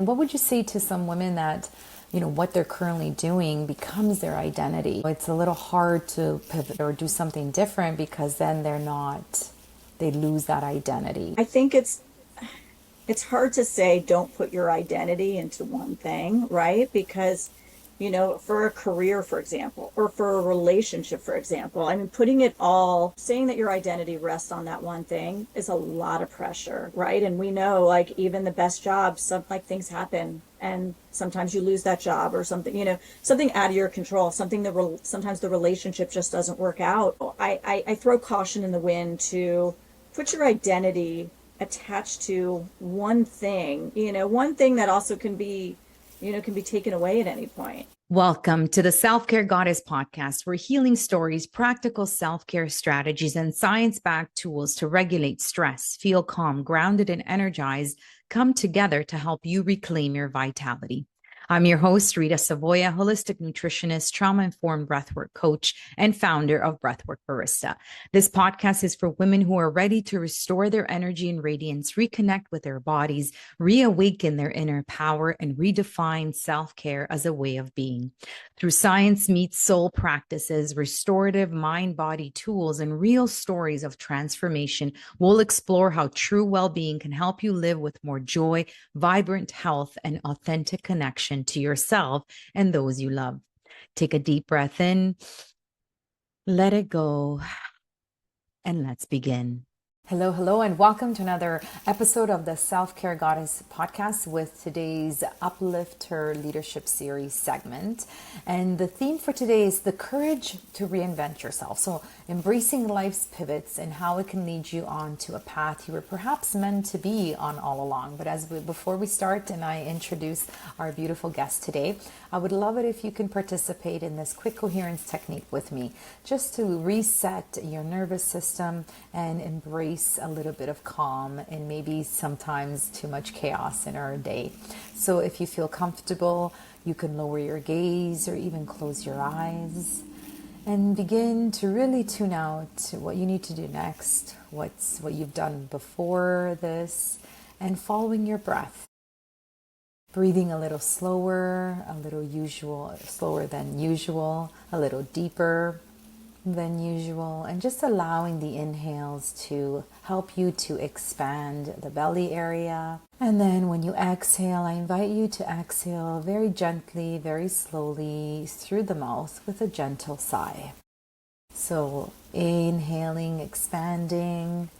What would you say to some women that, what they're currently doing becomes their identity? It's a little hard to pivot or do something different because then they lose that identity. I think it's hard to say don't put your identity into one thing, right? Because, for a career, for example, or for a relationship, for example, I mean, putting it all, saying that your identity rests on that one thing is a lot of pressure, right? And we know, like, even the best jobs, things happen and sometimes you lose that job or something, something out of your control, sometimes the relationship just doesn't work out. I throw caution in the wind to put your identity attached to one thing, one thing that also can be taken away at any point. Welcome to the Self-Care Goddess podcast, where healing stories, practical self-care strategies, and science-backed tools to regulate stress, feel calm, grounded, and energized come together to help you reclaim your vitality. I'm your host, Rita Savoya, holistic nutritionist, trauma-informed breathwork coach, and founder of Breathwork Barista. This podcast is for women who are ready to restore their energy and radiance, reconnect with their bodies, reawaken their inner power, and redefine self-care as a way of being. Through science meets soul practices, restorative mind-body tools, and real stories of transformation, we'll explore how true well-being can help you live with more joy, vibrant health, and authentic connection to yourself and those you love. Take a deep breath in, let it go, and let's begin. Hello, and welcome to another episode of the Self-Care Goddess podcast with today's UpliftHER Leadership Series segment. And the theme for today is the courage to reinvent yourself. So embracing life's pivots and how it can lead you on to a path you were perhaps meant to be on all along. But before we start and I introduce our beautiful guest today, I would love it if you can participate in this quick coherence technique with me, just to reset your nervous system and embrace a little bit of calm and maybe sometimes too much chaos in our day. So if you feel comfortable, you can lower your gaze or even close your eyes and begin to really tune out what you need to do next, what you've done before this, and following your breath. Breathing a little slower, slower than usual, a little deeper than usual, and just allowing the inhales to help you to expand the belly area. And then when you exhale, I invite you to exhale very gently, very slowly through the mouth with a gentle sigh. So inhaling, expanding,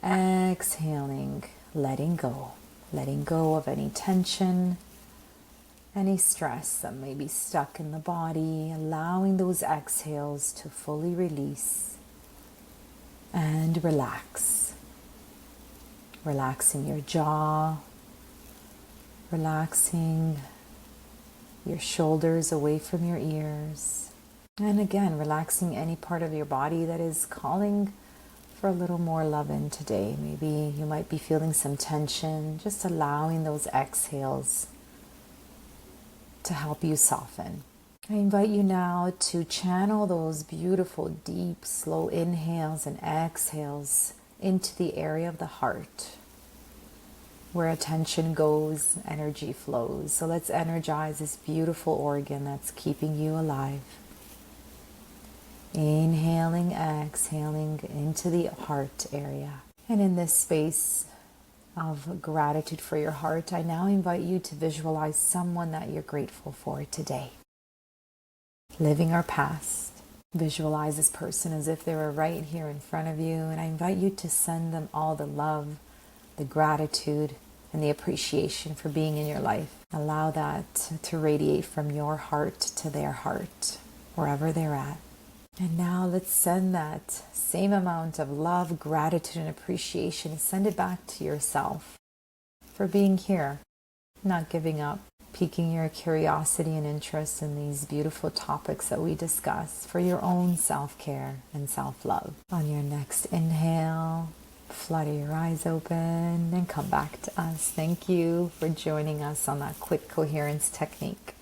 exhaling, letting go of any tension, any stress that may be stuck in the body, allowing those exhales to fully release and relax. Relaxing your jaw, relaxing your shoulders away from your ears, and again, relaxing any part of your body that is calling for a little more love in today. Maybe you might be feeling some tension, just allowing those exhales to help you soften. I invite you now to channel those beautiful, deep, slow inhales and exhales into the area of the heart. Where attention goes, energy flows. So let's energize this beautiful organ that's keeping you alive. Inhaling, exhaling into the heart area. And in this space of gratitude for your heart, I now invite you to visualize someone that you're grateful for today. Living our past. Visualize this person as if they were right here in front of you, and I invite you to send them all the love, the gratitude, and the appreciation for being in your life. Allow that to radiate from your heart to their heart, wherever they're at. And now let's send that same amount of love, gratitude, and appreciation. Send it back to yourself for being here, not giving up, piquing your curiosity and interest in these beautiful topics that we discuss for your own self-care and self-love. On your next inhale, flutter your eyes open and come back to us. Thank you for joining us on that quick coherence technique.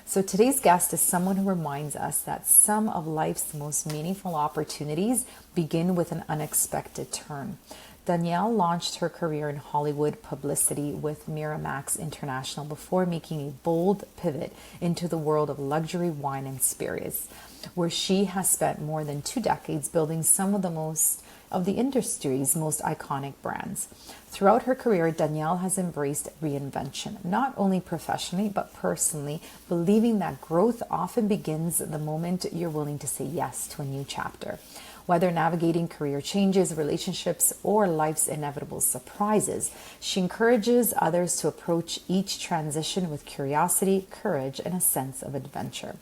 So today's guest is someone who reminds us that some of life's most meaningful opportunities begin with an unexpected turn. Danielle launched her career in Hollywood publicity with Miramax International before making a bold pivot into the world of luxury wine and spirits, where she has spent more than 2 decades building some of the industry's most iconic brands. Throughout her career, Danielle has embraced reinvention, not only professionally but personally, believing that growth often begins the moment you're willing to say yes to a new chapter. Whether navigating career changes, relationships, or life's inevitable surprises, she encourages others to approach each transition with curiosity, courage, and a sense of adventure.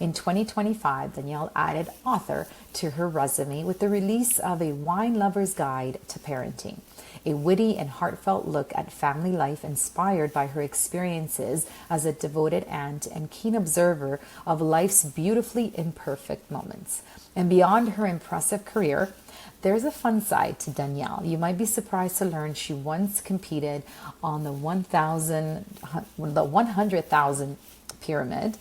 In 2025, Danielle added author to her resume with the release of A Wine Lover's Guide to Parenting, a witty and heartfelt look at family life inspired by her experiences as a devoted aunt and keen observer of life's beautifully imperfect moments. And beyond her impressive career, there's a fun side to Danielle. You might be surprised to learn she once competed on the 100,000 pyramid.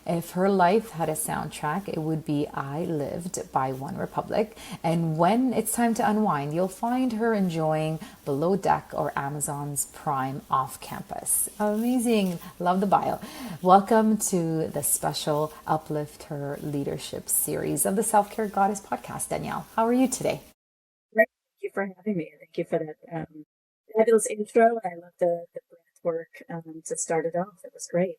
If her life had a soundtrack, it would be I Lived by One Republic. And when it's time to unwind, you'll find her enjoying Below Deck or Amazon's Prime off campus. Amazing. Love the bio. Welcome to the special Uplift Her Leadership Series of the Self-Care Goddess podcast. Danielle, how are you today? Great. Thank you for having me. Thank you for that fabulous intro. I love the breath work to start it off. It was great.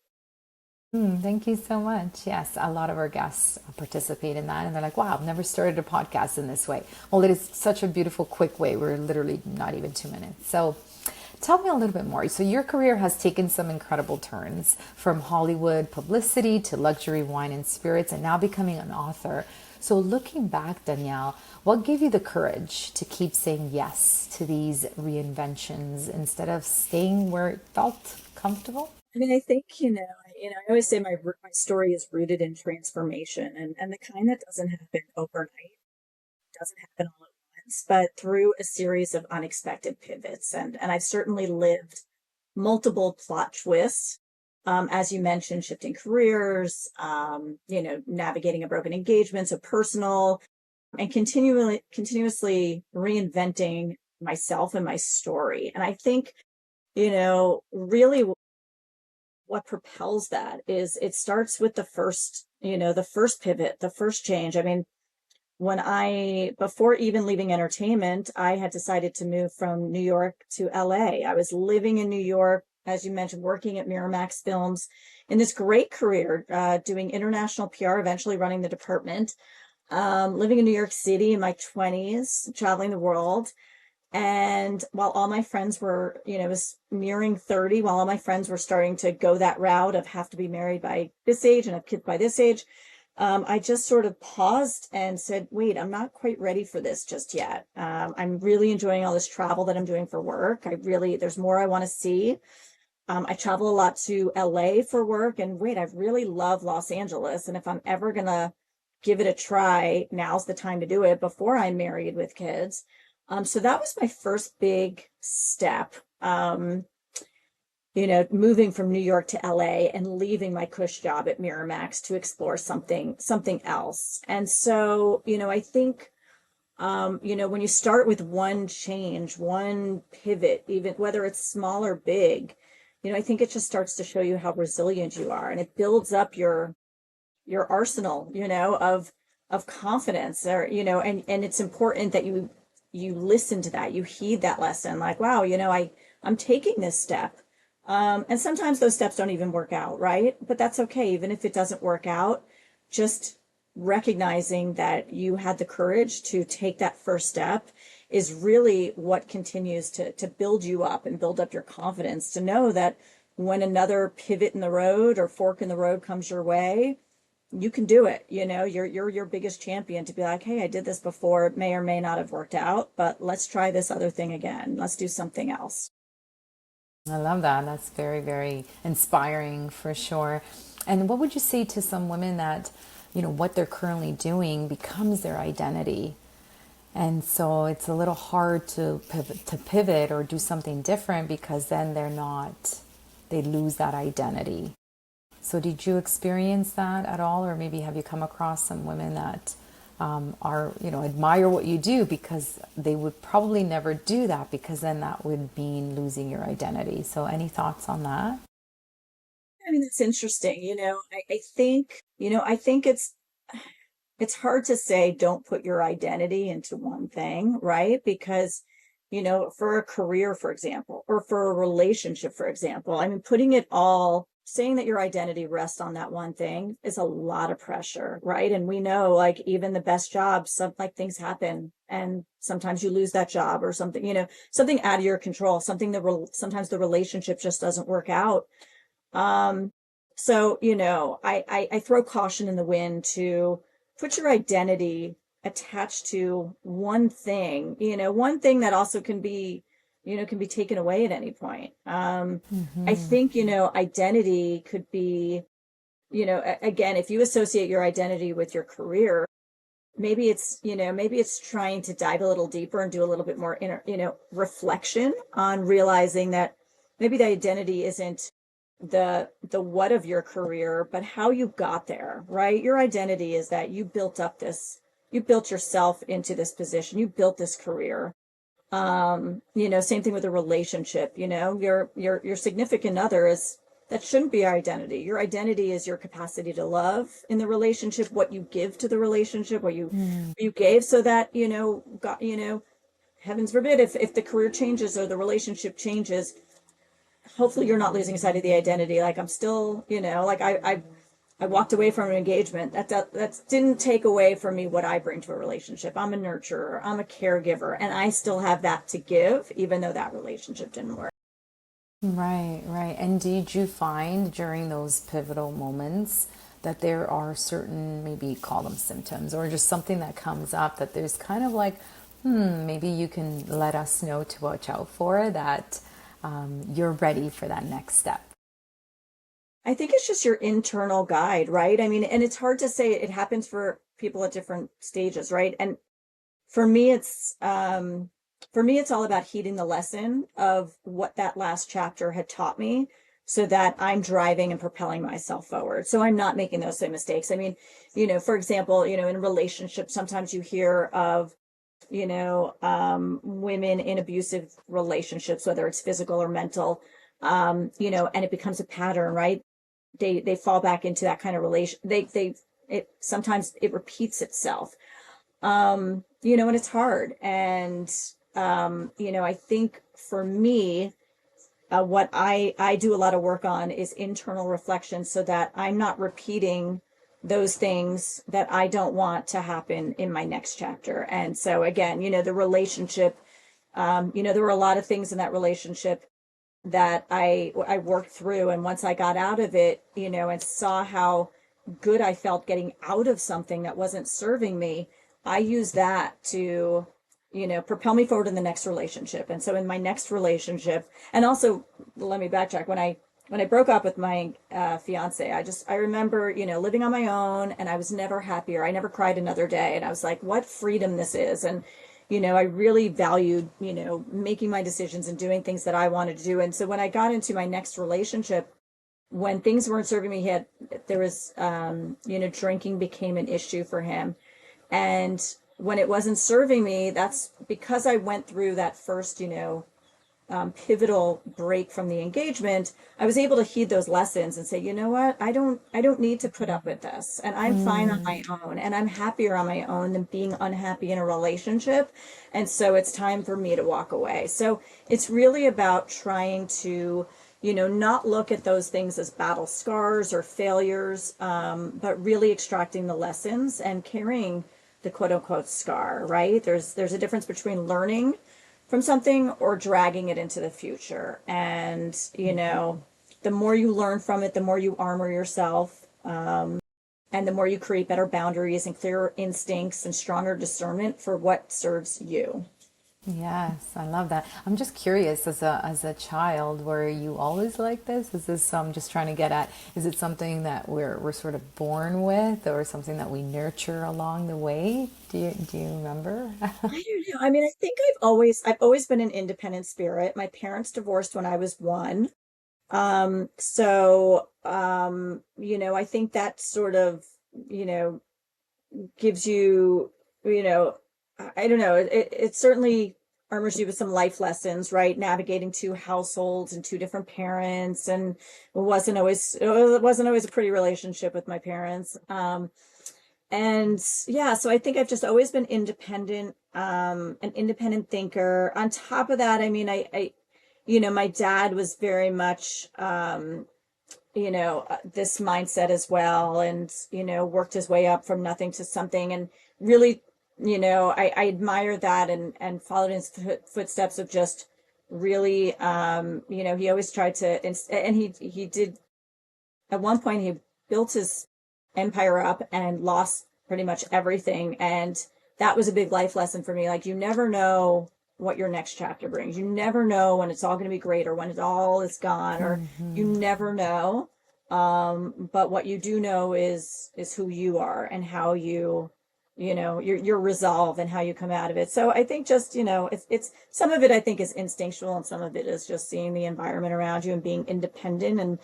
Thank you so much. Yes, a lot of our guests participate in that and they're like, wow, I've never started a podcast in this way. Well, it is such a beautiful, quick way. We're literally not even 2 minutes. So tell me a little bit more. So your career has taken some incredible turns, from Hollywood publicity to luxury wine and spirits and now becoming an author. So looking back, Danielle, what gave you the courage to keep saying yes to these reinventions instead of staying where it felt comfortable? I mean, I think, I always say my story is rooted in transformation and the kind that doesn't happen overnight, doesn't happen all at once, but through a series of unexpected pivots. And I've certainly lived multiple plot twists. As you mentioned, shifting careers, navigating a broken engagement, so personal, and continuously reinventing myself and my story. And I think, really what propels that is it starts with the first pivot, the first change. I mean, before even leaving entertainment, I had decided to move from New York to LA. I was living in New York, as you mentioned, working at Miramax Films in this great career, doing international PR, eventually running the department, living in New York City in my 20s, traveling the world. And while all my friends were, it was nearing 30, while all my friends were starting to go that route of have to be married by this age and have kids by this age, I just sort of paused and said, wait, I'm not quite ready for this just yet. I'm really enjoying all this travel that I'm doing for work. There's more I want to see. I travel a lot to LA for work, and wait, I really love Los Angeles. And if I'm ever going to give it a try, now's the time to do it before I'm married with kids. So that was my first big step, moving from New York to LA and leaving my cush job at Miramax to explore something else. And so, I think, when you start with one change, one pivot, even whether it's small or big, I think it just starts to show you how resilient you are, and it builds up your arsenal, of confidence, or, and it's important that you listen to that, you heed that lesson, like, wow, I'm taking this step. And sometimes those steps don't even work out, right? But that's okay. Even if it doesn't work out, just recognizing that you had the courage to take that first step is really what continues to build you up and build up your confidence, to know that when another pivot in the road or fork in the road comes your way, you can do it. You're your biggest champion, to be like, hey, I did this before. It may or may not have worked out, but let's try this other thing again. Let's do something else. I love that. That's very, very inspiring for sure. And what would you say to some women that, what they're currently doing becomes their identity? And so it's a little hard to pivot or do something different, because then they lose that identity. So did you experience that at all? Or maybe have you come across some women that are, admire what you do, because they would probably never do that, because then that would mean losing your identity. So any thoughts on that? I mean, that's interesting. I think it's hard to say don't put your identity into one thing, right? Because, for a career, for example, or for a relationship, for example, I mean, saying that your identity rests on that one thing is a lot of pressure, right? And we know, like, even the best jobs, like things happen and sometimes you lose that job or something, something out of your control, sometimes the relationship just doesn't work out. Um, so, I throw caution in the wind to put your identity attached to one thing that also can be taken away at any point. I Mm-hmm. think, identity could be, again, if you associate your identity with your career, maybe it's trying to dive a little deeper and do a little bit more reflection on realizing that maybe the identity isn't the what of your career, but how you got there, right? Your identity is that you built yourself into this position, you built this career. Same thing with a relationship, your significant other is that shouldn't be our identity. Your identity is your capacity to love in the relationship, what you give to the relationship, what you gave, so that, God, heavens forbid, if the career changes or the relationship changes, hopefully you're not losing sight of the identity. Like, I'm still, like I walked away from an engagement. That didn't take away from me what I bring to a relationship. I'm a nurturer, I'm a caregiver, and I still have that to give, even though that relationship didn't work. Right, right. And did you find during those pivotal moments that there are certain, maybe call them symptoms, or just something that comes up that there's kind of like, maybe you can let us know to watch out for, that you're ready for that next step? I think it's just your internal guide, right? I mean, and it's hard to say, it happens for people at different stages, right? And for me, it's all about heeding the lesson of what that last chapter had taught me, so that I'm driving and propelling myself forward. So I'm not making those same mistakes. I mean, for example, in relationships, sometimes you hear of, women in abusive relationships, whether it's physical or mental, and it becomes a pattern, right? They fall back into that kind of relation. It sometimes it repeats itself, and it's hard. And, I think for me, what I do a lot of work on is internal reflection, so that I'm not repeating those things that I don't want to happen in my next chapter. And so again, the relationship, there were a lot of things in that relationship that I worked through. And once I got out of it, and saw how good I felt getting out of something that wasn't serving me, I used that to, propel me forward in the next relationship. And so in my next relationship, and also, let me backtrack, when I broke up with my fiance, I remember, living on my own, and I was never happier. I never cried another day. And I was like, what freedom this is. And, I really valued, making my decisions and doing things that I wanted to do. And so when I got into my next relationship, when things weren't serving me, there was, drinking became an issue for him. And when it wasn't serving me, that's because I went through that first, pivotal break from the engagement. I was able to heed those lessons and say, you know what, I don't need to put up with this, and I'm fine on my own, and I'm happier on my own than being unhappy in a relationship. And so it's time for me to walk away. So it's really about trying to, not look at those things as battle scars or failures, but really extracting the lessons and carrying the quote unquote scar, right? There's a difference between learning from something or dragging it into the future. And, the more you learn from it, the more you armor yourself, and the more you create better boundaries and clearer instincts and stronger discernment for what serves you. Yes, I love that. I'm just curious, as a child, were you always like this? Is this, I'm just trying to get at, is it something that we're sort of born with, or something that we nurture along the way? Do you remember? I don't know. I mean, I think I've always been an independent spirit. My parents divorced when I was one. I think that sort of, you know, gives you, you know, I don't know, it certainly armors you with some life lessons, right? Navigating two households and two different parents, and it wasn't always a pretty relationship with my parents. And yeah, so I think I've just always been independent, an independent thinker. On top of that, I mean, my dad was very much, this mindset as well, and, worked his way up from nothing to something, and really, I admire that, and followed in his footsteps of just really, he always tried to, and he did, at one point, he built his empire up and lost pretty much everything. And that was a big life lesson for me. Like, you never know what your next chapter brings. You never know when it's all going to be great, or when it all is gone, or you never know. But what you do know is who you are, and how your resolve, and how you come out of it. So I think just, it's some of it, I think, is instinctual, and some of it is just seeing the environment around you and being independent. And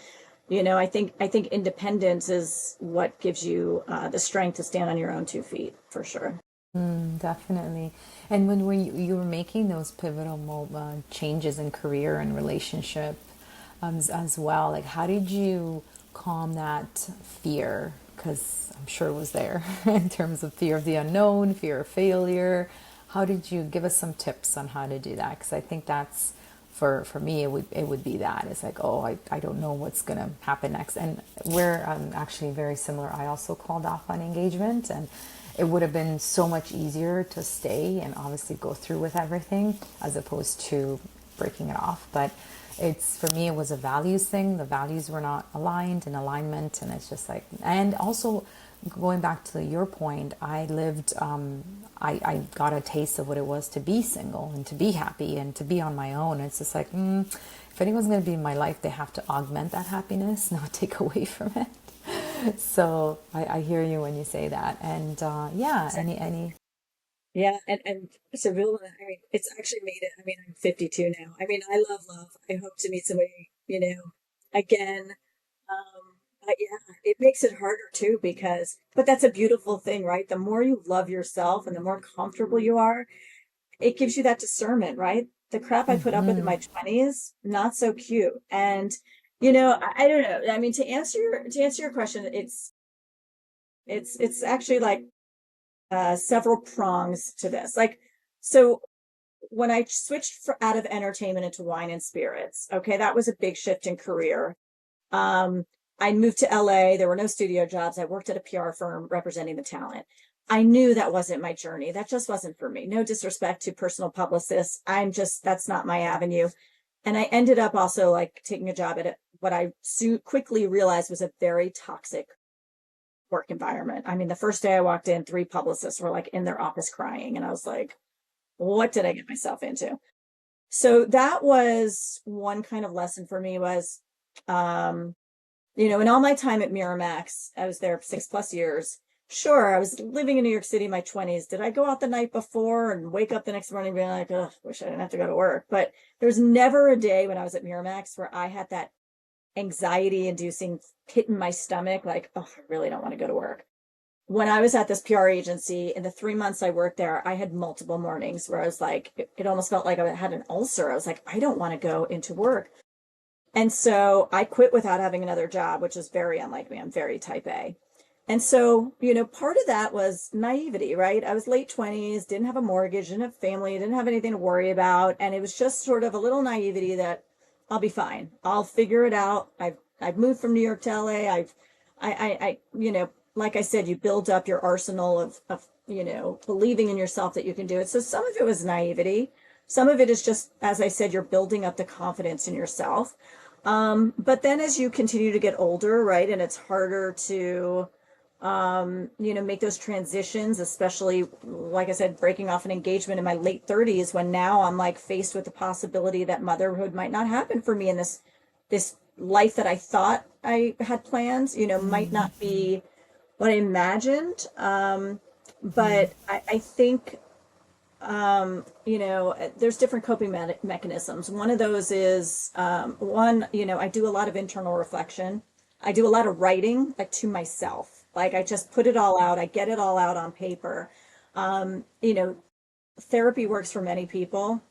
I think independence is what gives you the strength to stand on your own 2 feet, for sure. Definitely. And when you were making those pivotal changes in career and relationship, as well, like, how did you calm that fear? Because I'm sure it was there in terms of fear of the unknown, fear of failure. How did you give us some tips on how to do that? Because I think that's, for me, it would be that. It's like, oh, I don't know what's going to happen next. And we're actually very similar. I also called off on engagement, and it would have been so much easier to stay and obviously go through with everything, as opposed to breaking it off. But for me, it was a values thing. The values were not aligned, in alignment. And it's just like, and also going back to your point, I lived, I got a taste of what it was to be single and to be happy and to be on my own. It's just like, if anyone's going to be in my life, they have to augment that happiness, not take away from it. So I hear you when you say that. And yeah, any. Yeah, and so Vilma, I mean, it's actually made it. I mean, I'm 52 now. I mean, I love love. I hope to meet somebody, again. But yeah, it makes it harder too, but that's a beautiful thing, right? The more you love yourself and the more comfortable you are, it gives you that discernment, right? The crap I put up with in my 20s, not so cute. And, I don't know. I mean, to answer your question, it's actually like several prongs to this. Like, so when I switched out of entertainment into wine and spirits, okay, that was a big shift in career. Um, I moved to LA. There were no studio jobs. I worked at a PR firm representing the talent. I knew that wasn't my journey. That just wasn't for me. No disrespect to personal publicists. That's not my avenue. And I ended up also like taking a job at what I quickly realized was a very toxic work environment. I mean, the first day I walked in, 3 publicists were like in their office crying. And I was like, what did I get myself into? So that was one kind of lesson for me was, in all my time at Miramax, I was there for 6+ years. Sure, I was living in New York City in my 20s. Did I go out the night before and wake up the next morning being like, oh, wish I didn't have to go to work? But there's never a day when I was at Miramax where I had that anxiety inducing pit in my stomach, like, oh, I really don't want to go to work. When I was at this PR agency, in the 3 months I worked there, I had multiple mornings where I was like, it almost felt like I had an ulcer. I was like, I don't want to go into work. And so I quit without having another job, which is very unlike me. I'm very type A. And so, part of that was naivety, right? I was late 20s, didn't have a mortgage, didn't have family, didn't have anything to worry about. And it was just sort of a little naivety that I'll be fine. I'll figure it out. I've moved from New York to LA. Like I said, you build up your arsenal of believing in yourself that you can do it. So some of it was naivety. Some of it is just, as I said, you're building up the confidence in yourself. But then as you continue to get older, right, and it's harder to, make those transitions, especially, like I said, breaking off an engagement in my late 30s, when now I'm like faced with the possibility that motherhood might not happen for me, and this life that I thought I had planned, might not be what I imagined. But I think, there's different coping mechanisms. One of those is, I do a lot of internal reflection. I do a lot of writing, like, to myself. Like I just put it all out. I get it all out on paper. You know, therapy works for many people.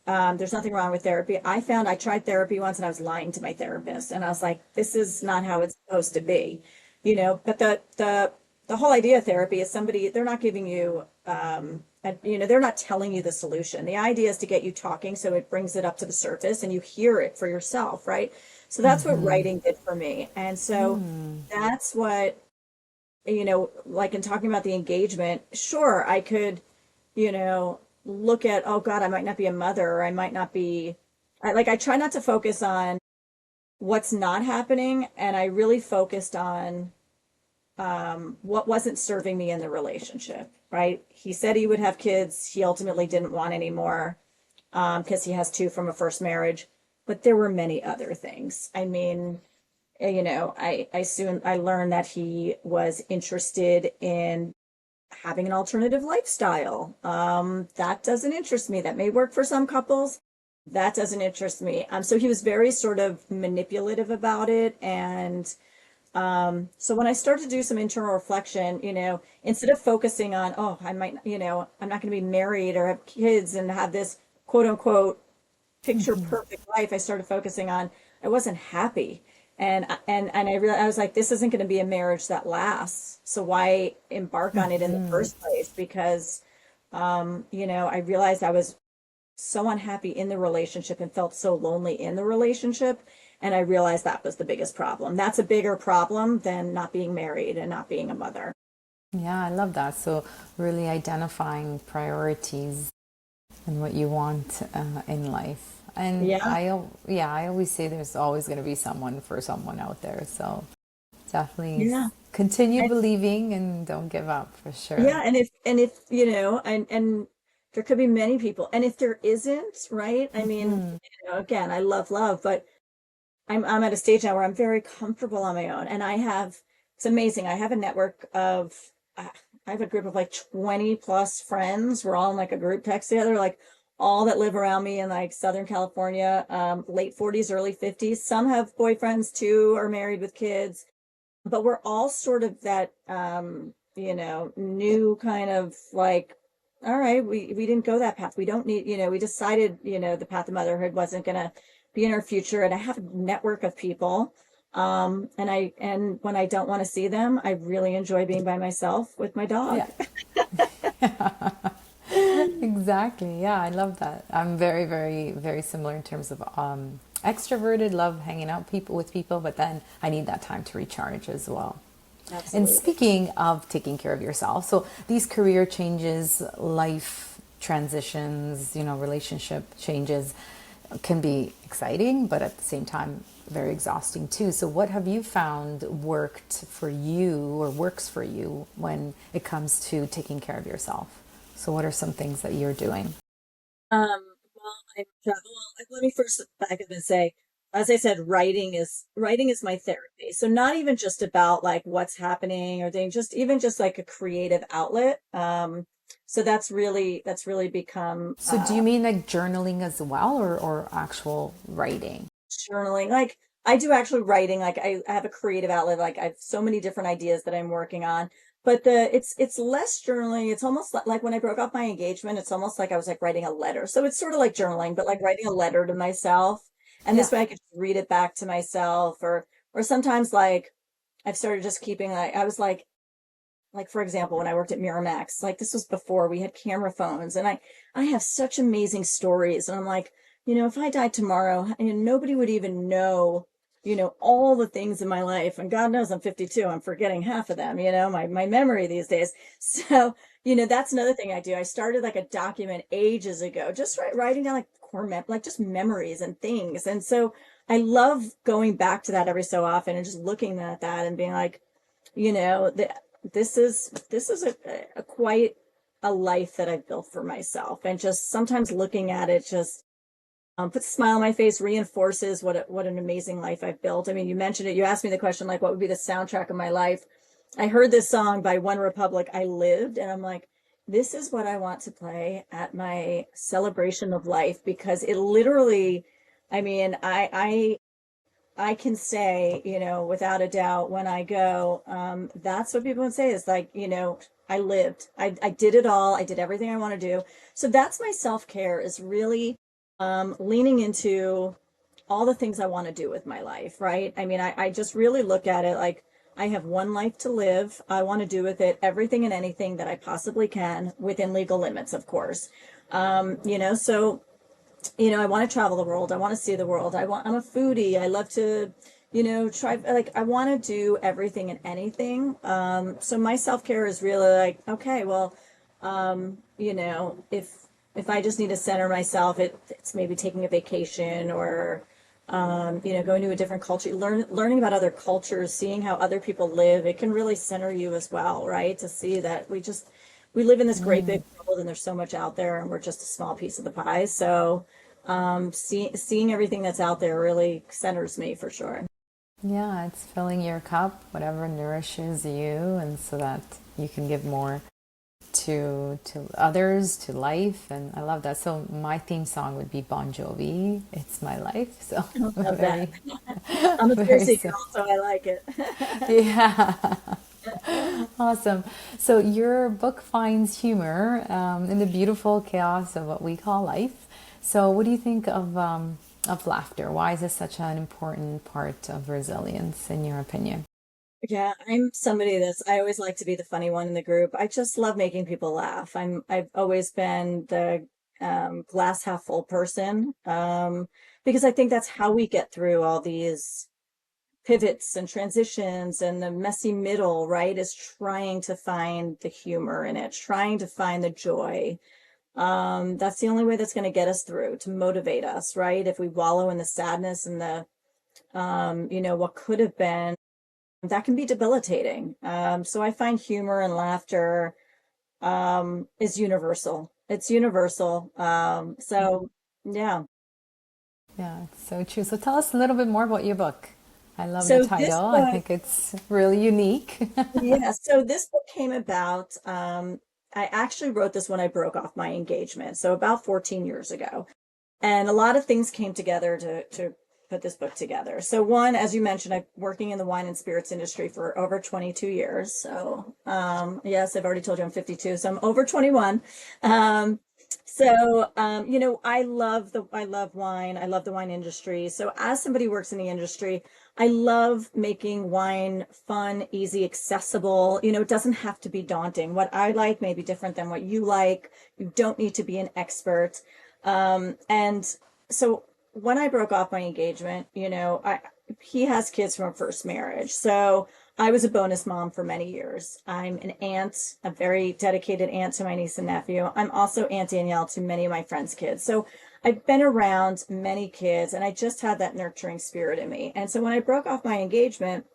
There's nothing wrong with therapy. I tried therapy once and I was lying to my therapist and I was like, this is not how it's supposed to be, you know, but the whole idea of therapy is they're not giving you, you know, they're not telling you the solution. The idea is to get you talking so it brings it up to the surface and you hear it for yourself, right? So that's what Mm-hmm. writing did for me. And so that's what, you know, like in talking about the engagement, sure, I could, you know, look at, oh God, I might not be a mother, or I might not be, I try not to focus on what's not happening. And I really focused on what wasn't serving me in the relationship, right? He said he would have kids. He ultimately didn't want any more because he has two from a first marriage. But there were many other things. I mean, you know, I learned that he was interested in having an alternative lifestyle. That doesn't interest me. That may work for some couples. That doesn't interest me. So he was very sort of manipulative about it. And so when I started to do some internal reflection, you know, instead of focusing on, oh, I might, you know, I'm not going to be married or have kids and have this quote unquote picture perfect life, I started focusing on I wasn't happy. And I realized I was like, this isn't going to be a marriage that lasts. So why embark on it in the Mm-hmm. first place? Because you know, I realized I was so unhappy in the relationship and felt so lonely in the relationship. And I realized that was the biggest problem. That's a bigger problem than not being married and not being a mother. Yeah, I love that. So, really identifying priorities and what you want in life. And Yeah. yeah, I always say there's always going to be someone for someone out there. So, definitely Yeah. continue And believing and don't give up for sure. yeah, and if you know, and there could be many people, and if there isn't, right? I mean, Hmm. you know, again, I love, but I'm at a stage now where I'm very comfortable on my own, and it's amazing. I have a network of I have a group of like 20 plus friends. We're all in like a group text together, like all that live around me in like Southern California, late 40s, early 50s. Some have boyfriends too, are married with kids, but we're all sort of that you know, new kind of like, all right, we didn't go that path. We don't need, you know, we decided, you know, the path of motherhood wasn't gonna be in our future. And I have a network of people. And when I don't want to see them, I really enjoy being by myself with my dog. Yeah. Exactly. Yeah, I love that. I'm very, very, very similar in terms of extroverted, love hanging out people with people, but then I need that time to recharge as well. And Absolutely. speaking of taking care of yourself, so these career changes, life transitions, you know, relationship changes can be exciting, but at the same time, very exhausting too. So, what have you found worked for you or works for you when it comes to taking care of yourself? So, what are some things that you're doing? Well, let me first back up and say, as I said, writing is my therapy. So not even just about like what's happening or things, just even just like a creative outlet. So that's really become So, do you mean like journaling as well or actual writing? journaling. Like I do actually writing. Like I have a creative outlet. Like I have so many different ideas that I'm working on. But it's less journaling. It's almost like when I broke off my engagement, it's almost like I was like writing a letter. So it's sort of like journaling, but like writing a letter to myself. And Yeah. this way I could just read it back to myself or sometimes like I've started just keeping like I was like for example, when I worked at Miramax, like this was before we had camera phones, and I have such amazing stories, and I'm like, you know, if I died tomorrow, and nobody would even know, you know, all the things in my life, and God knows I'm 52, I'm forgetting half of them, you know, my memory these days. So, you know, that's another thing I do. I started like a document ages ago, just writing down like like just memories and things, and so I love going back to that every so often and just looking at that and being like, you know, this is a quite a life that I've built for myself, and just sometimes looking at it just puts a smile on my face, reinforces what an amazing life I've built. I mean, you mentioned it. You asked me the question like, what would be the soundtrack of my life? I heard this song by One Republic, "I Lived," and I'm like, this is what I want to play at my celebration of life because it literally, I mean, I can say, without a doubt when I go, that's what people would say is like, I lived, I did it all. I did everything I want to do. So that's my self-care, is really leaning into all the things I want to do with my life, right? I mean, I just really look at it like I have one life to live. I want to do with it everything and anything that I possibly can within legal limits, of course. So I want to travel the world. I want to see the world. I'm a foodie. I love to, try, like, I want to do everything and anything. So my self-care is really like, okay, well, if I just need to center myself, it's maybe taking a vacation, or, going to a different culture, learning about other cultures, seeing how other people live. It can really center you as well, right? To see that we live in this great big world, and there's so much out there, and we're just a small piece of the pie. So seeing everything that's out there really centers me for sure. Yeah, it's filling your cup, whatever nourishes you, and so that you can give more to others, to life. And I love that. So my theme song would be Bon Jovi, It's My Life. So I love very, that. I'm a very Jersey girl, so I like it. yeah. Awesome. So your book finds humor in the beautiful chaos of what we call life. So what do you think of laughter? Why is this such an important part of resilience, in your opinion? Yeah, I'm somebody I always like to be the funny one in the group. I just love making people laugh. I've always been the glass half full person, because I think that's how we get through all these pivots and transitions and the messy middle, right? Is trying to find the humor in it, trying to find the joy. That's the only way that's going to get us through, to motivate us, right? If we wallow in the sadness and the, what could have been, that can be debilitating. So I find humor and laughter is universal. It's universal. So yeah. Yeah, it's so true. So tell us a little bit more about your book. I love the So this title. I book, think it's really unique. yeah, so this book came about. I actually wrote this when I broke off my engagement, so about 14 years ago. And a lot of things came together to put this book together. So one, as you mentioned, I'm working in the wine and spirits industry for over 22 years. So yes, I've already told you I'm 52, so I'm over 21. Um, I love wine. I love the wine industry. So as somebody who works in the industry, I love making wine fun, easy, accessible. It doesn't have to be daunting. What I like may be different than what you like. You don't need to be an expert. And so when I broke off my engagement, he has kids from a first marriage. So I was a bonus mom for many years. I'm an aunt, a very dedicated aunt to my niece and nephew. I'm also Aunt Danielle to many of my friends' kids. So I've been around many kids, and I just had that nurturing spirit in me. And so when I broke off my engagement,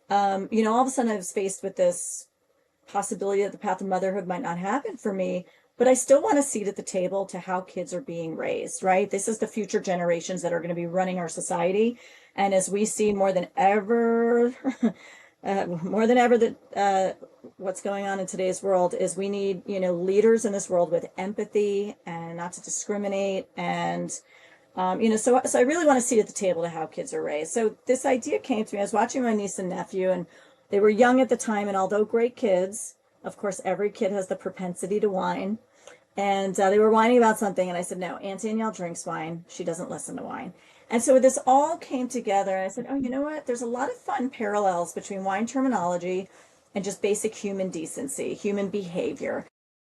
all of a sudden I was faced with this possibility that the path of motherhood might not happen for me, but I still want a seat at the table to how kids are being raised, right? This is the future generations that are going to be running our society. And as we see more than ever, that what's going on in today's world is we need, leaders in this world with empathy and not to discriminate. And, so I really want to sit at the table to how kids are raised. So this idea came to me. I was watching my niece and nephew, and they were young at the time. And although great kids, of course, every kid has the propensity to whine. And they were whining about something. And I said, no, Aunt Danielle drinks wine. She doesn't listen to wine. And so this all came together. And I said, oh, you know what? There's a lot of fun parallels between wine terminology and just basic human decency, human behavior.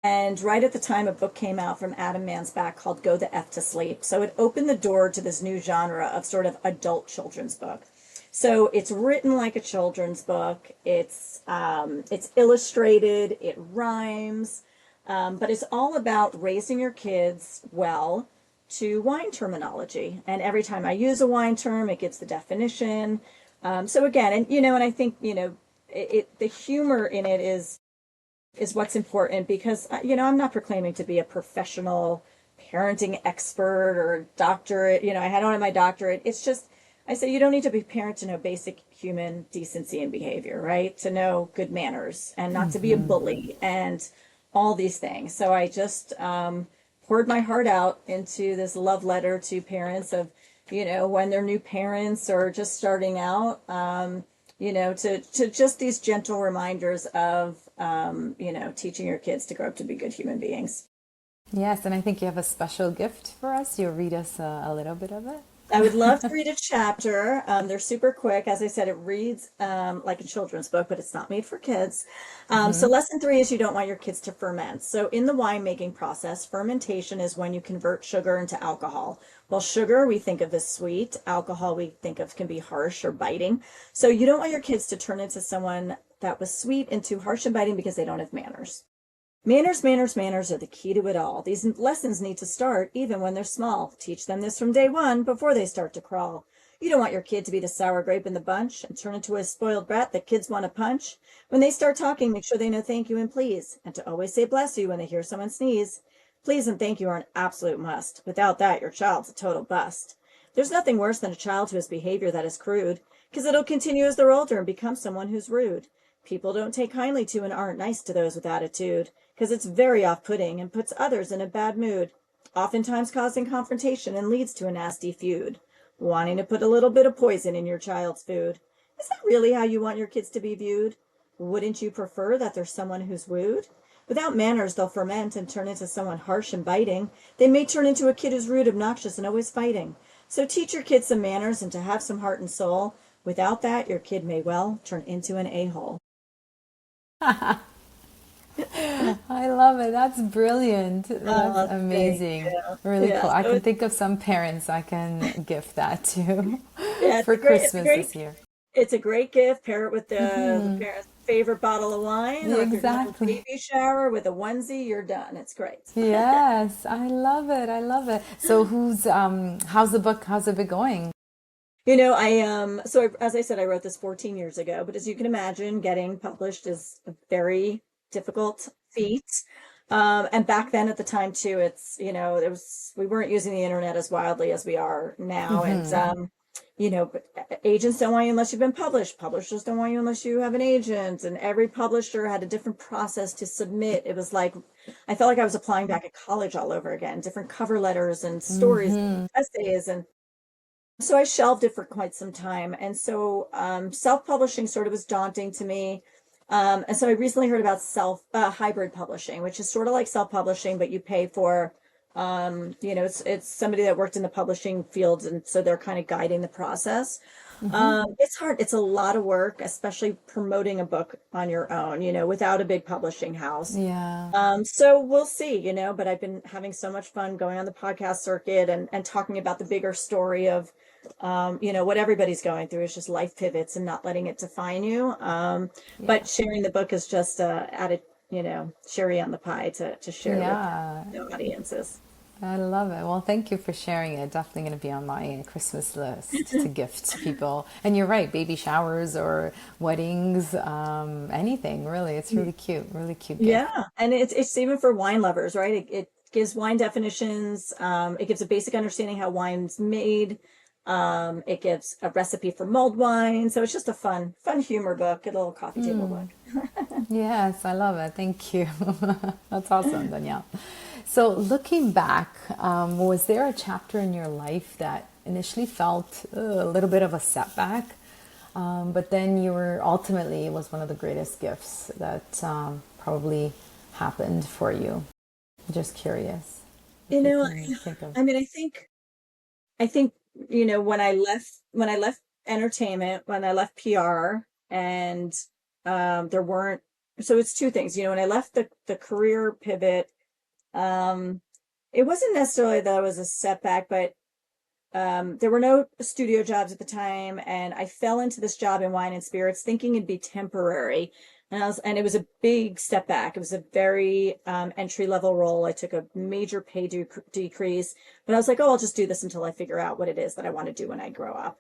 And right at the time, a book came out from Adam Mansbach called Go the F to Sleep. So it opened the door to this new genre of sort of adult children's book. So it's written like a children's book. It's illustrated, it rhymes, but it's all about raising your kids well to wine terminology. And every time I use a wine term, it gives the definition. So again, and I think the humor in it is what's important, because I'm not proclaiming to be a professional parenting expert or doctorate. I don't have my doctorate. It's just I say you don't need to be a parent to know basic human decency and behavior, right? To know good manners and not to be a bully and all these things. So I just poured my heart out into this love letter to parents of when they're new parents or just starting out, to just these gentle reminders of, teaching your kids to grow up to be good human beings. Yes, and I think you have a special gift for us. You'll read us a little bit of it. I would love to read a chapter. They're super quick. As I said, it reads like a children's book, but it's not made for kids. So lesson 3 is you don't want your kids to ferment. So in the winemaking process, fermentation is when you convert sugar into alcohol. Well, sugar we think of as sweet. Alcohol we think of can be harsh or biting. So you don't want your kids to turn into someone that was sweet into harsh and biting because they don't have manners. Manners, manners, manners are the key to it all. These lessons need to start even when they're small. Teach them this from day one before they start to crawl. You don't want your kid to be the sour grape in the bunch and turn into a spoiled brat that kids want to punch. When they start talking, make sure they know thank you and please, and to always say bless you when they hear someone sneeze. Please and thank you are an absolute must. Without that, your child's a total bust. There's nothing worse than a child who has behavior that is crude, because it'll continue as they're older and become someone who's rude. People don't take kindly to and aren't nice to those with attitude, because it's very off-putting and puts others in a bad mood, oftentimes causing confrontation and leads to a nasty feud. Wanting to put a little bit of poison in your child's food. Is that really how you want your kids to be viewed? Wouldn't you prefer that there's someone who's rude? Without manners, they'll ferment and turn into someone harsh and biting. They may turn into a kid who's rude, obnoxious, and always fighting. So teach your kids some manners and to have some heart and soul. Without that, your kid may well turn into an a-hole. I love it. That's brilliant. That's amazing. Really cool. I can think of some parents I can gift that to for Christmas this year. It's a great gift. Pair it with the parents' favorite bottle of wine. Or Exactly. if you're baby shower with a onesie, you're done. It's great. Yes, I love it. I love it. So how's it been going? As I said, I wrote this 14 years ago, but as you can imagine, getting published is a very difficult feat. And back then at the time too, we weren't using the internet as wildly as we are now. But agents don't want you unless you've been published. Publishers don't want you unless you have an agent. And every publisher had a different process to submit. It was like, I felt like I was applying back at college all over again, different cover letters and stories and essays. And so I shelved it for quite some time. And so self-publishing sort of was daunting to me. And so I recently heard about hybrid publishing, which is sort of like self-publishing, but you pay for, it's somebody that worked in the publishing field. And so they're kind of guiding the process. It's hard. It's a lot of work, especially promoting a book on your own, without a big publishing house. Yeah. So we'll see, but I've been having so much fun going on the podcast circuit and talking about the bigger story of, what everybody's going through is just life pivots and not letting it define you. But sharing the book is just added, cherry on the pie to share with the audiences. I love it. Well, thank you for sharing it. Definitely going to be on my Christmas list to gift people. And you're right, baby showers or weddings, anything really. It's really cute gift. Yeah, and it's even for wine lovers, right? It gives wine definitions. It gives a basic understanding how wine's made. It gives a recipe for mulled wine. So it's just a fun humor book, a little coffee table book. Yes, I love it. Thank you. That's awesome, Danielle. So looking back, was there a chapter in your life that initially felt a little bit of a setback, but then ultimately it was one of the greatest gifts that probably happened for you? I'm just curious. I think, when I left entertainment, when I left PR, and so it's two things, when I left the career pivot, it wasn't necessarily that it was a setback, but there were no studio jobs at the time, and I fell into this job in wine and spirits thinking it'd be temporary. And it was a big step back. It was a very entry level role. I took a major pay decrease, but I was like, oh, I'll just do this until I figure out what it is that I want to do when I grow up.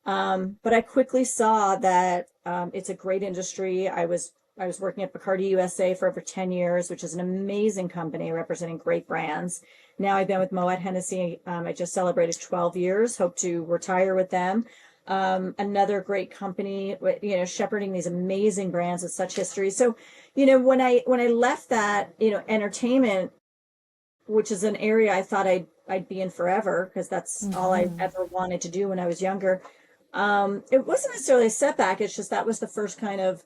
But I quickly saw that it's a great industry. I was working at Bacardi USA for over 10 years, which is an amazing company representing great brands. Now I've been with Moet Hennessy. I just celebrated 12 years, hope to retire with them. Another great company, shepherding these amazing brands with such history. So, when I left that, entertainment, which is an area I thought I'd I'd be in forever, because that's all I ever wanted to do when I was younger. It wasn't necessarily a setback. It's just that was the first kind of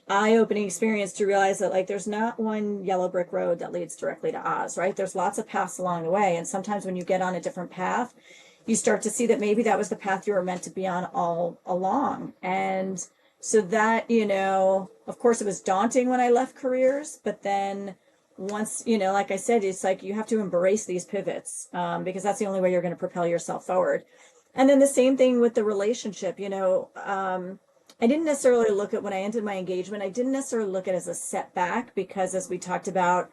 eye-opening experience to realize that like there's not one yellow brick road that leads directly to Oz, right? There's lots of paths along the way. And sometimes when you get on a different path, you start to see that maybe that was the path you were meant to be on all along. And so that, of course it was daunting when I left careers, but then once, like I said, it's like you have to embrace these pivots, because that's the only way you're going to propel yourself forward. And then the same thing with the relationship, I didn't necessarily look at when I ended my engagement, I didn't necessarily look at it as a setback, because as we talked about,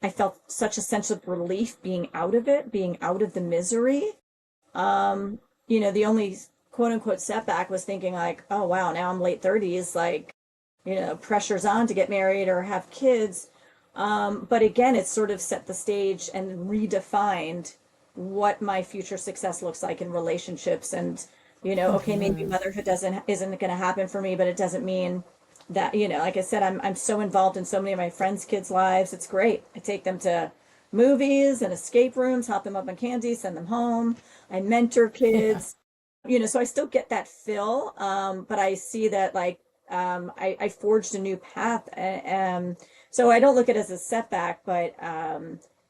I felt such a sense of relief being out of it, being out of the misery. The only quote unquote setback was thinking like, oh wow, now I'm late 30s, like, pressure's on to get married or have kids. But again, it sort of set the stage and redefined what my future success looks like in relationships. And, okay, maybe motherhood isn't going to happen for me, but it doesn't mean that, like I said, I'm so involved in so many of my friends' kids' lives. It's great. I take them to movies and escape rooms, hop them up on candy, send them home. I mentor kids, so I still get that fill. But I see that like, I forged a new path. So I don't look at it as a setback, but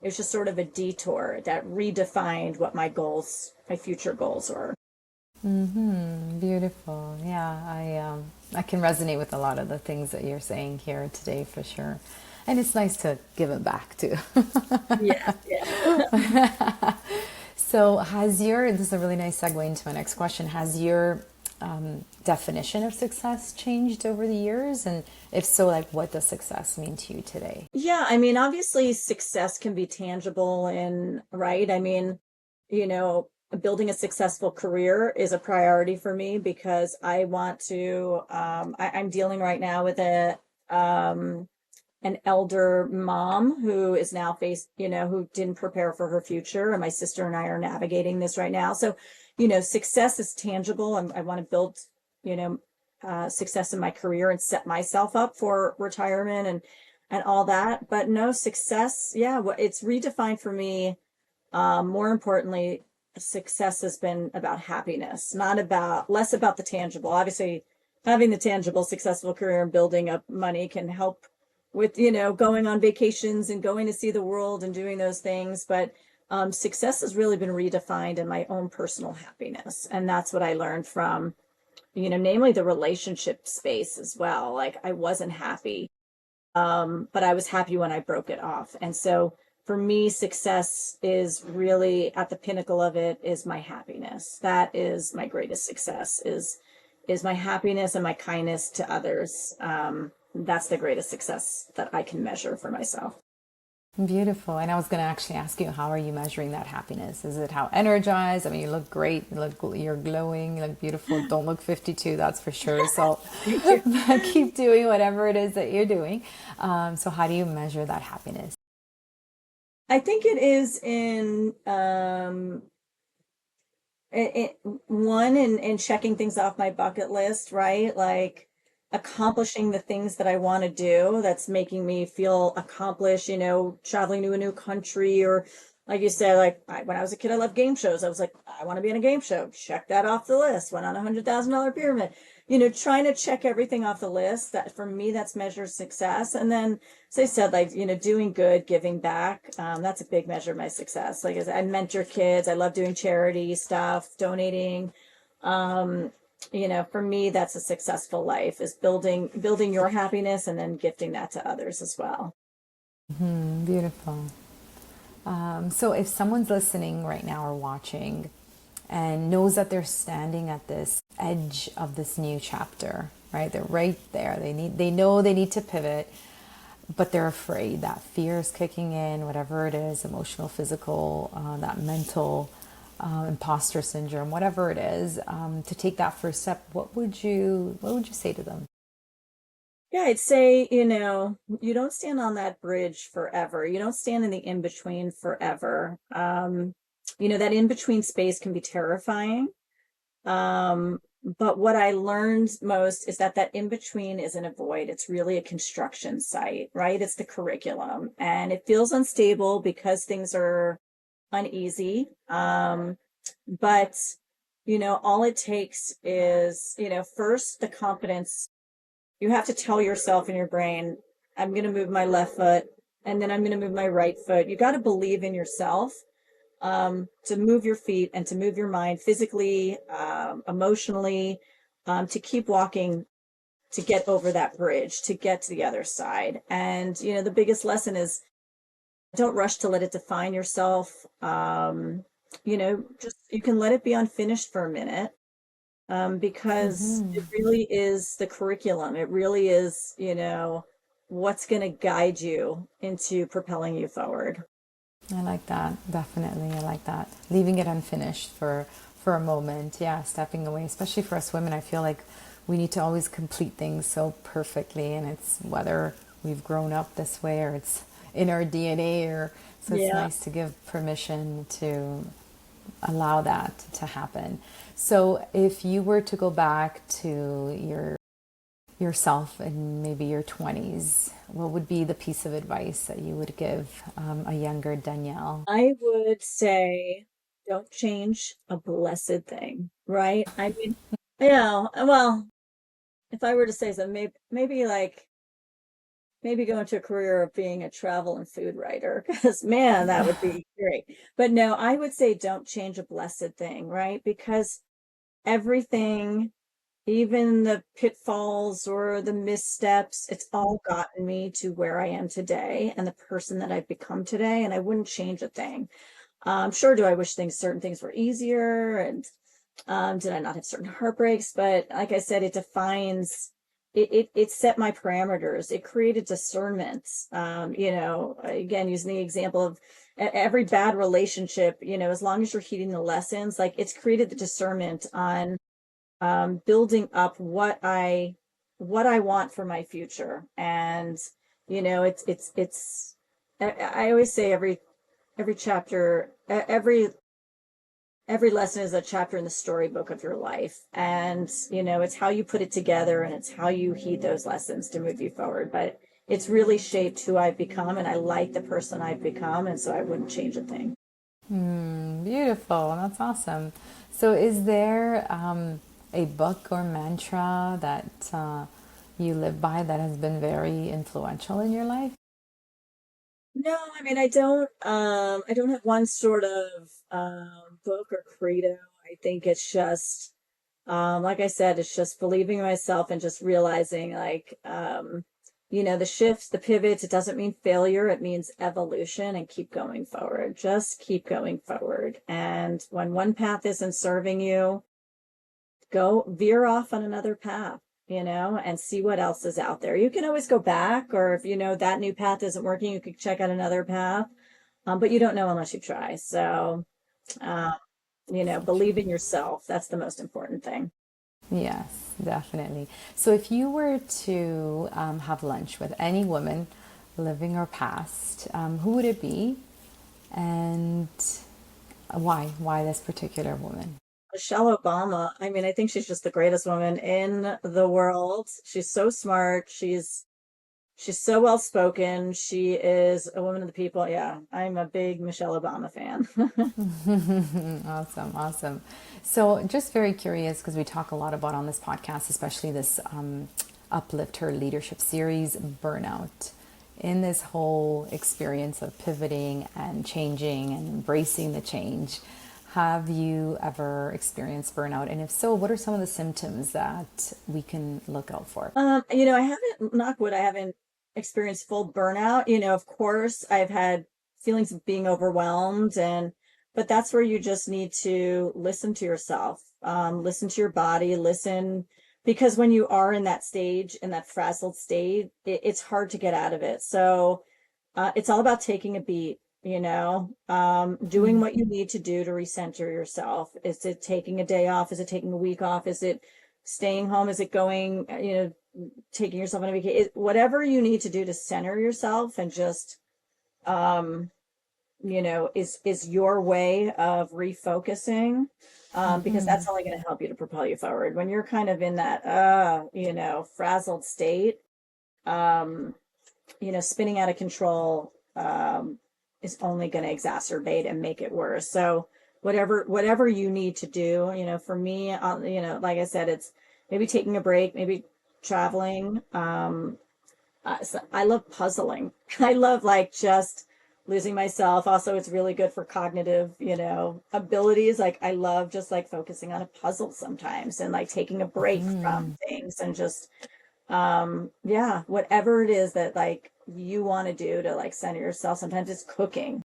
it was just sort of a detour that redefined what my future goals were. Beautiful. Yeah, I can resonate with a lot of the things that you're saying here today for sure. And it's nice to give it back too. Yeah, yeah. So this is a really nice segue into my next question. Has your definition of success changed over the years? And if so, like what does success mean to you today? Yeah, I mean, obviously success can be tangible and right. I mean, building a successful career is a priority for me because I want to, I'm dealing right now with an elder mom who is now who didn't prepare for her future. And my sister and I are navigating this right now. So, success is tangible. I want to build, success in my career and set myself up for retirement and all that. But no, success, yeah, it's redefined for me. More importantly, success has been about happiness, less about the tangible. Obviously, having the tangible, successful career and building up money can help with, going on vacations and going to see the world and doing those things. But success has really been redefined in my own personal happiness. And that's what I learned from, namely the relationship space as well. Like I wasn't happy, but I was happy when I broke it off. And so for me, success is really at the pinnacle of it is my happiness. That is my greatest success is my happiness and my kindness to others. That's the greatest success that I can measure for myself. Beautiful. And I was going to actually ask you, how are you measuring that happiness? Is it how energized? I mean, you look great. You're glowing. You look beautiful. Don't look 52, that's for sure. So keep doing whatever it is that you're doing. So how do you measure that happiness? I think it is in checking things off my bucket list, right? Like accomplishing the things that I want to do that's making me feel accomplished, traveling to a new country, or like you said, like when I was a kid, I loved game shows. I was like, I want to be in a game show. Check that off the list. Went on $100,000 pyramid, trying to check everything off the list. That for me, that's measures success. And then, as I said, like, doing good, giving back. That's a big measure of my success. Like I mentor kids. I love doing charity stuff, donating. For me, that's a successful life is building your happiness and then gifting that to others as well. Beautiful. So if someone's listening right now or watching and knows that they're standing at this edge of this new chapter, right? They're right there. They know they need to pivot, but they're afraid. That fear is kicking in, whatever it is, emotional, physical, that mental, imposter syndrome, whatever it is, to take that first step. What would you say to them? Yeah, I'd say, you don't stand on that bridge forever. You don't stand in the in-between forever. That in-between space can be terrifying. But what I learned most is that in-between isn't a void. It's really a construction site, right? It's the curriculum, and it feels unstable because things are uneasy. But, all it takes is, first the confidence. You have to tell yourself in your brain, I'm going to move my left foot and then I'm going to move my right foot. You got to believe in yourself, to move your feet and to move your mind physically, emotionally, to keep walking, to get over that bridge, to get to the other side. And, the biggest lesson is don't rush to let it define yourself. Just you can let it be unfinished for a minute, because it really is the curriculum. It really is, what's going to guide you into propelling you forward. I like that. Definitely. I like that. Leaving it unfinished for a moment. Yeah, stepping away, especially for us women. I feel like we need to always complete things so perfectly, and it's whether we've grown up this way or it's in our DNA, or so it's Yeah. nice to give permission to allow that to happen. So if you were to go back to yourself in maybe your 20s, what would be the piece of advice that you would give a younger Danielle? I would say don't change a blessed thing, right? I mean, yeah, well, if I were to say something, maybe go into a career of being a travel and food writer, because man, that would be great. But no, I would say don't change a blessed thing, right? Because everything, even the pitfalls or the missteps, it's all gotten me to where I am today and the person that I've become today. And I wouldn't change a thing. Sure, do I wish certain things were easier, and did I not have certain heartbreaks? But like I said, it set my parameters. It created discernment. Again, using the example of every bad relationship, as long as you're heeding the lessons, like it's created the discernment on, building up what I want for my future. And, it's I always say every chapter, every lesson is a chapter in the storybook of your life. And, it's how you put it together and it's how you heed those lessons to move you forward. But it's really shaped who I've become, and I like the person I've become. And so I wouldn't change a thing. Beautiful. That's awesome. So is there a book or mantra that you live by that has been very influential in your life? No, I mean, I don't have one sort of, book or credo. I think it's just, like I said, it's just believing in myself and just realizing, like, the shifts, the pivots, it doesn't mean failure. It means evolution, and keep going forward. Just keep going forward. And when one path isn't serving you, go veer off on another path, and see what else is out there. You can always go back, or if that new path isn't working, you could check out another path. But you don't know unless you try. So, um, believe in yourself. That's the most important thing. Yes, definitely. So if you were to have lunch with any woman, living or past, who would it be, and why? Why this particular woman? Michelle Obama. I mean, I think she's just the greatest woman in the world. She's so smart. She's so well spoken. She is a woman of the people. Yeah, I'm a big Michelle Obama fan. Awesome, awesome. So, just very curious because we talk a lot about on this podcast, especially this Uplift Her Leadership Series, Burnout. In this whole experience of pivoting and changing and embracing the change, have you ever experienced burnout? And if so, what are some of the symptoms that we can look out for? I haven't, knock wood, I haven't experienced full burnout. Of course, I've had feelings of being overwhelmed, but that's where you just need to listen to yourself, listen to your body, listen, because when you are in that stage, in that frazzled state, it's hard to get out of it. So, it's all about taking a beat, doing what you need to do to recenter yourself. Is it taking a day off? Is it taking a week off? Is it staying home? Is it going, taking yourself on a vacation? Whatever you need to do to center yourself and just, is your way of refocusing, because that's only going to help you to propel you forward. When you're kind of in that, frazzled state, spinning out of control, is only going to exacerbate and make it worse. So whatever you need to do, for me, like I said, it's maybe taking a break, maybe traveling. So I love puzzling. I love like just losing myself. Also, it's really good for cognitive, abilities. Like I love just like focusing on a puzzle sometimes and like taking a break from things and just, yeah, whatever it is that like you want to do to like center yourself. Sometimes it's cooking.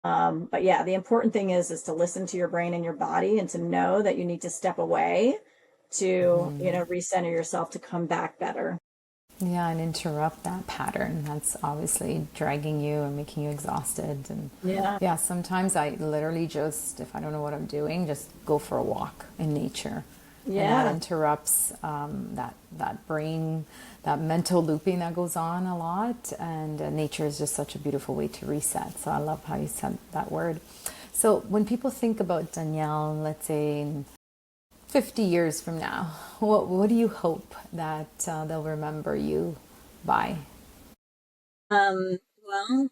But yeah, the important thing is to listen to your brain and your body and to know that you need to step away to, recenter yourself to come back better. Yeah, and interrupt that pattern that's obviously dragging you and making you exhausted. And yeah, sometimes I literally just, if I don't know what I'm doing, just go for a walk in nature. Yeah. And that interrupts that brain, that mental looping that goes on a lot. And nature is just such a beautiful way to reset. So I love how you said that word. So when people think about Danielle, let's say in 50 years from now, what do you hope that they'll remember you by? Well,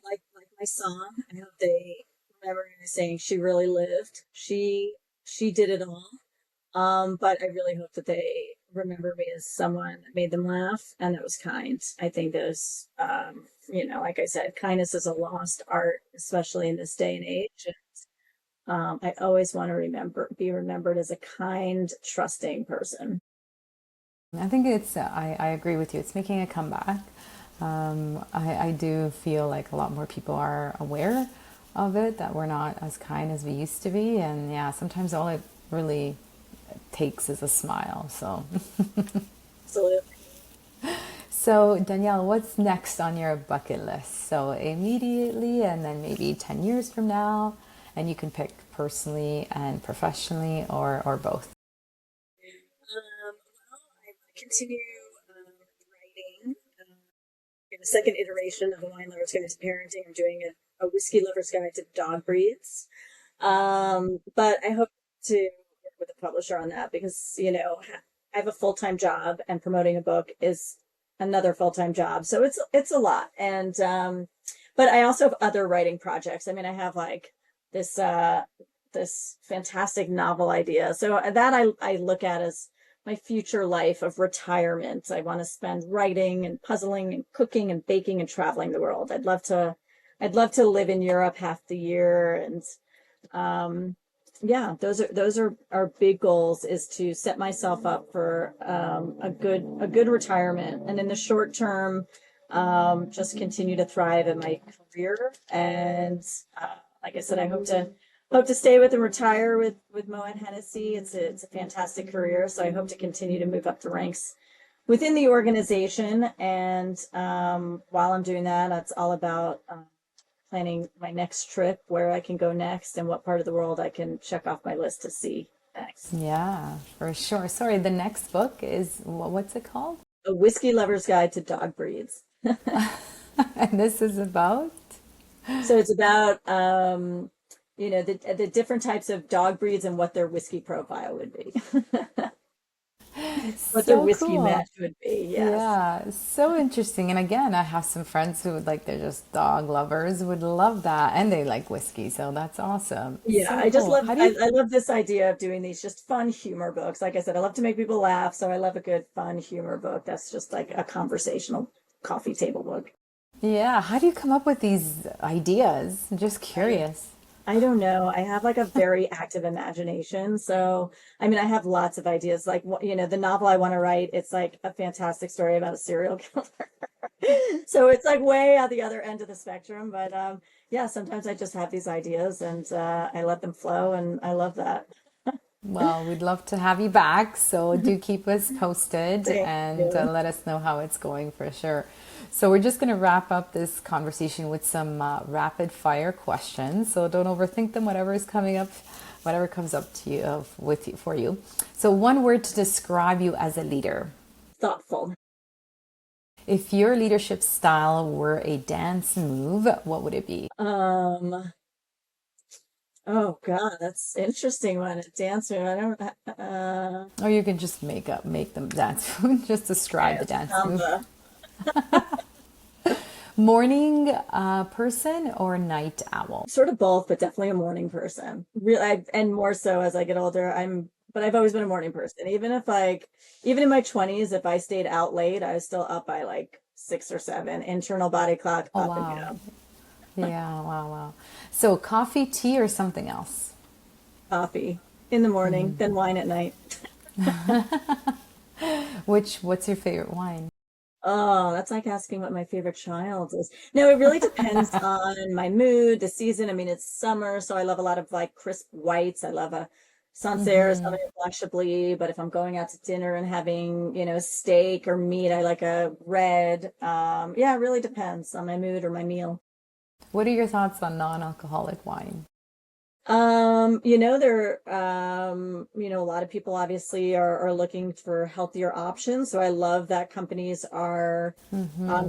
like my song, I hope they remember me saying she really lived. She did it all. But I really hope that they remember me as someone that made them laugh and that was kind. I think there's, like I said, kindness is a lost art, especially in this day and age. I always want to be remembered as a kind, trusting person. I think I agree with you. It's making a comeback. I do feel like a lot more people are aware of it, that we're not as kind as we used to be. And yeah, sometimes all it really takes is a smile. So, Absolutely. So Danielle, what's next on your bucket list? So immediately, and then maybe 10 years from now, and you can pick personally and professionally, or both. Well, I continue writing. In the second iteration of the Wine Lover's Guide to Parenting, I'm doing a whiskey lover's guide to dog breeds. But I hope to work with a publisher on that because, I have a full-time job and promoting a book is another full-time job. So it's a lot. And, but I also have other writing projects. I mean, I have like this fantastic novel idea. So that I look at as my future life of retirement. I want to spend writing and puzzling and cooking and baking and traveling the world. I'd love to live in Europe half the year. And yeah, those are our big goals, is to set myself up for a good retirement. And in the short term, just continue to thrive in my career. And like I said, I hope to stay with and retire with Moet Hennessy. It's a fantastic career. So I hope to continue to move up the ranks within the organization. And while I'm doing that, it's all about planning my next trip, where I can go next, and what part of the world I can check off my list to see next. Yeah, for sure. Sorry, the next book is, what's it called? A Whiskey Lover's Guide to Dog Breeds. And this is about? So it's about, the different types of dog breeds and what their whiskey profile would be. What their whiskey match would be. Yes. Yeah, so interesting. And again, I have some friends who they're just dog lovers, would love that, and they like whiskey, so that's awesome. Yeah, So I just cool. love How do you? I love this idea of doing these just fun humor books. Like I said, I love to make people laugh, so I love a good fun humor book that's just like a conversational coffee table book. Yeah, how do you come up with these ideas? I'm just curious. I don't know. I have like a very active imagination. So, I mean, I have lots of ideas. Like, the novel I want to write, it's like a fantastic story about a serial killer. So it's like way at the other end of the spectrum. But yeah, sometimes I just have these ideas and I let them flow, and I love that. Well, we'd love to have you back, so do keep us posted Thank and you. let us know how it's going for sure. So we're just going to wrap up this conversation with some rapid fire questions. So don't overthink them. Whatever is coming up, whatever comes up to you for you. So one word to describe you as a leader. Thoughtful. If your leadership style were a dance move, what would it be? Oh God, that's an interesting one. A dance move. I don't. Or you can just make them dance. Just describe the dance move. Samba. Morning person or night owl? Sort of both, but definitely a morning person. Really, and more so as I get older. But I've always been a morning person. Even in my 20s, if I stayed out late, I was still up by like 6 or 7. Internal body clock Oh, up and wow. go. Yeah, wow, wow. So coffee, tea, or something else? Coffee in the morning, then wine at night. What's your favorite wine? Oh, that's like asking what my favorite child is. No, it really depends on my mood, the season. I mean, it's summer, so I love a lot of like crisp whites. I love a Sancerre, Mm-hmm. something Black Chablis. But if I'm going out to dinner and having, steak or meat, I like a red. Yeah, it really depends on my mood or my meal. What are your thoughts on non-alcoholic wine? A lot of people obviously are looking for healthier options. So I love that companies are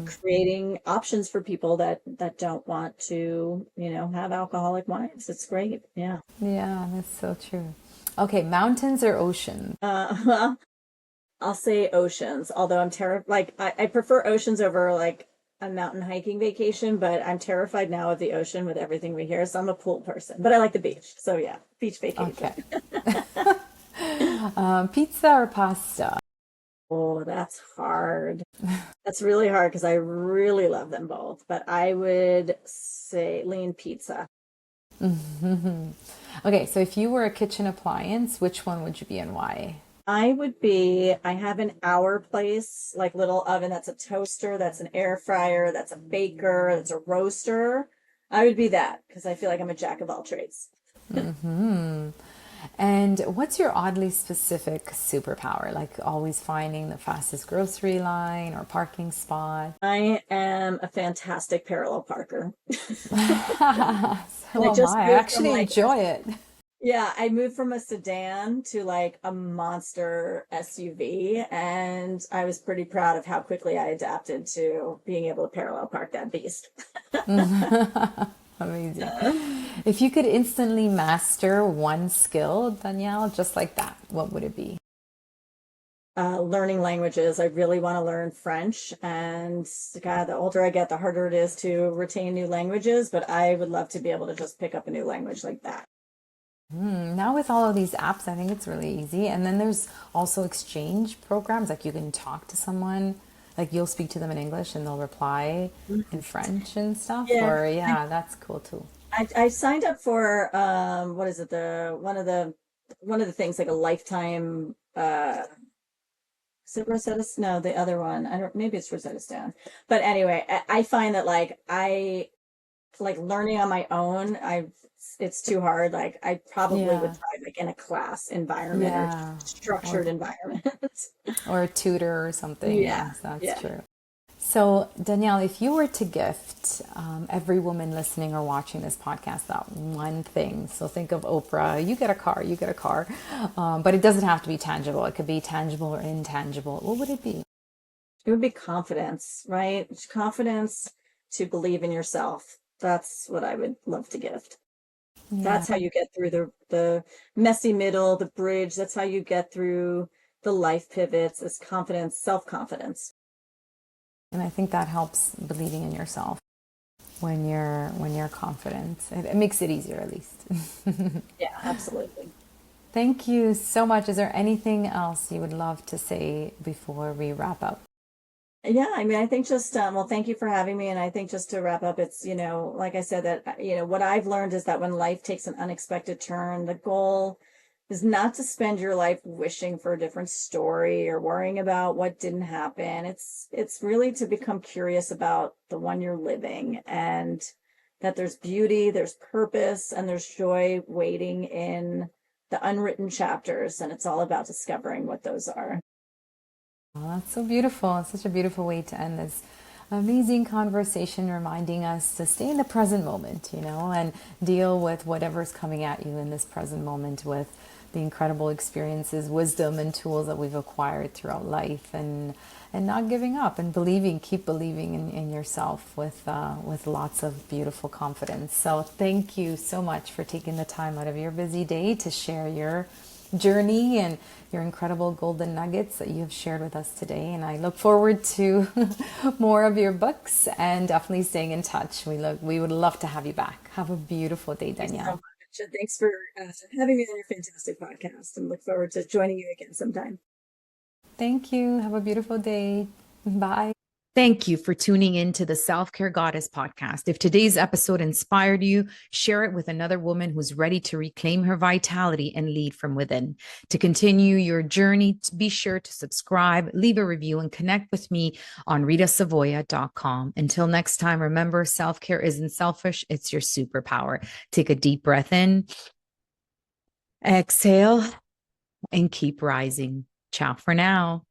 creating options for people that don't want to, have alcoholic wines. It's great. Yeah. Yeah, that's so true. Okay, mountains or ocean? Well, I'll say oceans, although I'm terrified. Like I prefer oceans over like a mountain hiking vacation, but I'm terrified now of the ocean with everything we hear. So I'm a pool person, but I like the beach. So yeah, beach vacation. Okay. Pizza or pasta? Oh, that's hard. That's really hard because I really love them both, but I would say lean pizza. Okay, so if you were a kitchen appliance, which one would you be and why? I have an hour place, like little oven that's a toaster, that's an air fryer, that's a baker, that's a roaster. I would be that because I feel like I'm a jack of all trades. And what's your oddly specific superpower? Like always finding the fastest grocery line or parking spot? I am a fantastic parallel parker. And So I am just I. I moved from actually like enjoy it. Yeah, I moved from a sedan to like a monster SUV, and I was pretty proud of how quickly I adapted to being able to parallel park that beast. Amazing. If you could instantly master one skill, Danielle, just like that, what would it be? Learning languages. I really want to learn French, and God, the older I get, the harder it is to retain new languages, but I would love to be able to just pick up a new language like that. Now with all of these apps, I think it's really easy. And then there's also exchange programs, like you can talk to someone, like you'll speak to them in English and they'll reply in French and stuff. Yeah. Or yeah, that's cool too. I signed up for what is it, the one of the things like a lifetime is it Rosetta? No, the other one. I don't, maybe it's Rosetta Stone. But anyway, I find that like I like learning on my own, it's too hard. Like I probably would Yeah. thrive like in a class environment or Yeah. Or structured environment. or a tutor or something. Yeah. Yes, that's Yeah. true. So, Danielle, if you were to gift every woman listening or watching this podcast that one thing, so think of Oprah, you get a car, but it doesn't have to be tangible. It could be tangible or intangible. What would it be? It would be confidence, right? Confidence to believe in yourself. That's what I would love to gift. Yeah. That's how you get through the messy middle, the bridge. That's how you get through the life pivots, is confidence, self-confidence. And I think that helps believing in yourself when you're confident. It makes it easier at least. Yeah, absolutely. Thank you so much. Is there anything else you would love to say before we wrap up? Yeah, I mean, I think just, well, thank you for having me. And I think just to wrap up, it's, like I said, that, what I've learned is that when life takes an unexpected turn, the goal is not to spend your life wishing for a different story or worrying about what didn't happen. It's really to become curious about the one you're living, and that there's beauty, there's purpose, and there's joy waiting in the unwritten chapters. And it's all about discovering what those are. Oh, that's so beautiful. It's such a beautiful way to end this amazing conversation, reminding us to stay in the present moment, and deal with whatever's coming at you in this present moment with the incredible experiences, wisdom, and tools that we've acquired throughout life, and not giving up and keep believing in yourself with lots of beautiful confidence. So thank you so much for taking the time out of your busy day to share your journey and your incredible golden nuggets that you have shared with us today. And I look forward to more of your books and definitely staying in touch. We would love to have you back. Have a beautiful day, Thanks so Danielle. much. And thanks for having me on your fantastic podcast, and look forward to joining you again sometime. Thank you. Have a beautiful day. Bye. Thank you for tuning in to the Self-Care Goddess podcast. If today's episode inspired you, share it with another woman who's ready to reclaim her vitality and lead from within. To continue your journey, be sure to subscribe, leave a review, and connect with me on ritasavoya.com. Until next time, remember, self-care isn't selfish, it's your superpower. Take a deep breath in, exhale, and keep rising. Ciao for now.